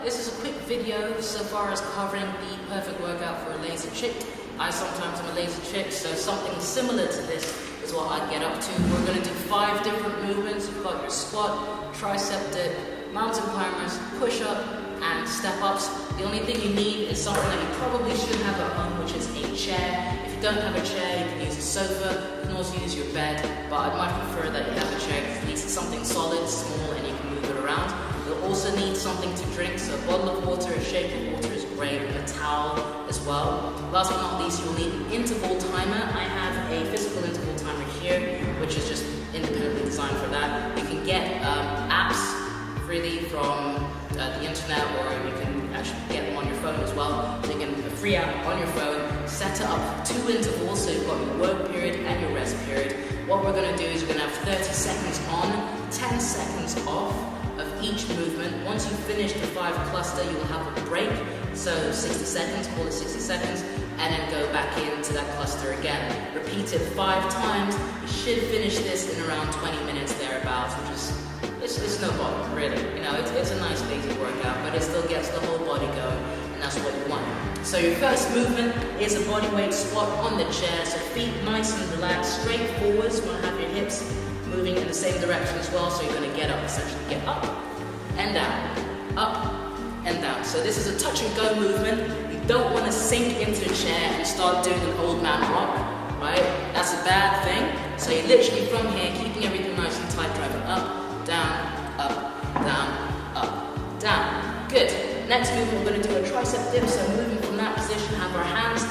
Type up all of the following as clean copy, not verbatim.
this is a quick video so far as covering the perfect workout for a lazy chick. I sometimes am a lazy chick, so something similar to this is what I get up to. We're going to do 5 different movements. You've got your squat, tricep dip, mountain climbers, push-up, and step-ups. The only thing you need is something that you probably should have at home, which is a chair. If you don't have a chair, you can use a sofa. You can also use your bed, but I might prefer that you have a chair because at least it's something solid, small, and you can move it around. You'll also need something to drink, so a bottle of water, a shaken water is great, a towel as well. Last but not least, you'll need an interval timer. I have a physical interval timer here, which is just independently designed for that. You can get apps freely from the internet, or you can actually get them on your phone as well. So you can a free app on your phone, set it up 2 intervals, so you've got your work period and your rest period. What we're going to do is we're going to have 30 seconds on, 10 seconds off of each movement. Once you finish the 5 cluster, you will have a break, so 60 seconds, call it 60 seconds, and then go back into that cluster again. Repeat it 5 times. You should finish this in around 20 minutes thereabouts, which is it's no bother, really. You know, it's a nice lazy workout, but it still gets the whole body going, and that's what you want. So your first movement is a bodyweight squat on the chair, so feet nice and relaxed, straight forwards. You want to have your hips moving in the same direction as well, so you're going to get up, essentially get up and down, up and down. So this is a touch and go movement. You don't want to sink into the chair and start doing an old man rock, right? That's a bad thing. So you're literally from here, keeping everything nice and tight, driving up, down, up, down, up, down. Good. Next movement, we're going to do a tricep dip. So moving from that position, have our hands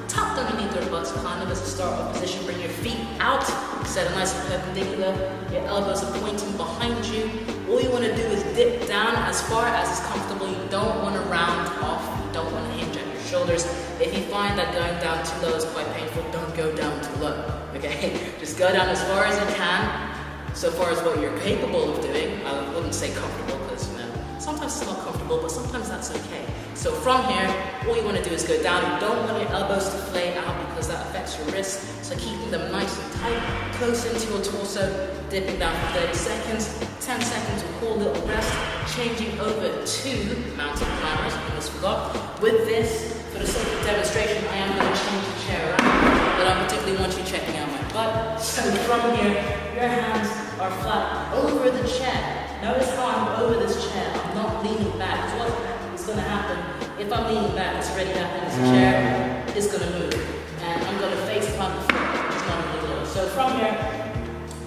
tucked underneath our butts, kind of as a start-up position. Bring your feet out, set a nice and perpendicular. Your elbows are pointing behind you. All you want to do is dip down as far as is comfortable. You don't want to round off. You don't want to hinge at your shoulders. If you find that going down too low is quite painful, don't go down too low. Okay? Just go down as far as you can. So far as what you're capable of doing. I wouldn't say comfortable because, you know, sometimes it's not comfortable, but sometimes that's okay. So from here, all you want to do is go down. You don't want your elbows to flay out because that affects your wrists. So keeping them nice and tight, close into your torso, dipping down for 30 seconds. 10 seconds, we'll call a little rest. Changing over to mountain climbers, I almost forgot. With this, for the sake of demonstration, I am going to change the chair around, but I particularly want you checking out my butt. So from here, your hands are flat over the chair. Notice how I'm over this chair. I'm not leaning back. What is going to happen if I'm leaning back? It's already happened. This chair is going to move, and I'm going to face plant the foot, which is not really low. So from here,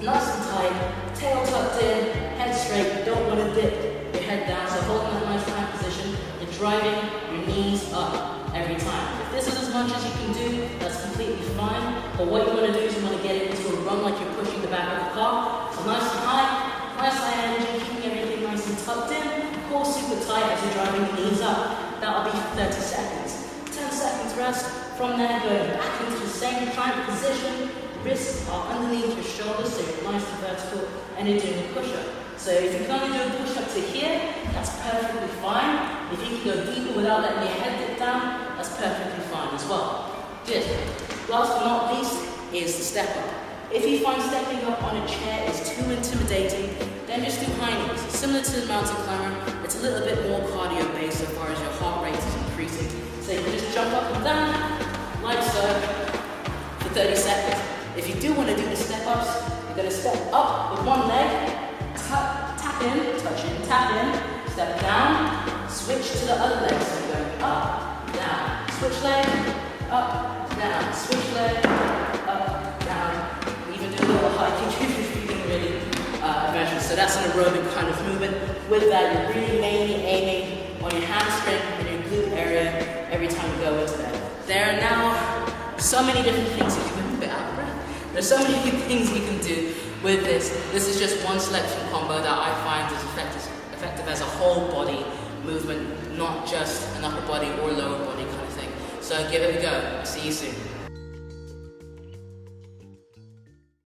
nice and tight, tail tucked in, head straight. You don't want to dip your head down. So holding that nice plank position, you're driving your knees up every time. If this is as much as you can do, that's completely fine. But what you want to do is you want to get into a run like you're pushing the back of the car. So nice and high energy, keeping everything nice and tucked in. Core super tight as you're driving the knees up. That'll be 30 seconds. 10 seconds rest. From there, going back into the same plank position. Wrists are underneath your shoulders, so you're nice and vertical, and you're doing a push-up. So if you can only do a push-up to here, that's perfectly fine. If you can go deeper without letting your head dip down, that's perfectly fine as well. Good. Last but not least is the step-up. If you find stepping up on a chair is too intimidating, then just do high knees. Similar to the mountain climber, it's a little bit more cardio-based so far as your heart rate is increasing. So you can just jump up and down, like so, for 30 seconds. If you do want to do the step-ups, you're going to step up with one leg, tap in, touch in, tap in, step down, switch to the other leg. So you're going up, down, switch leg, up, down, switch leg, up, down. Even do a little hiking if you're feeling really adventurous. So that's an aerobic kind of movement. With that, you're really mainly aiming on your hamstring and your glute area every time you go into that. There are now so many different things you can do. There's so many things you can do with this. This is just one selection combo that I find is effective as a whole body movement, not just an upper body or lower body kind of thing. So give it a go. See you soon.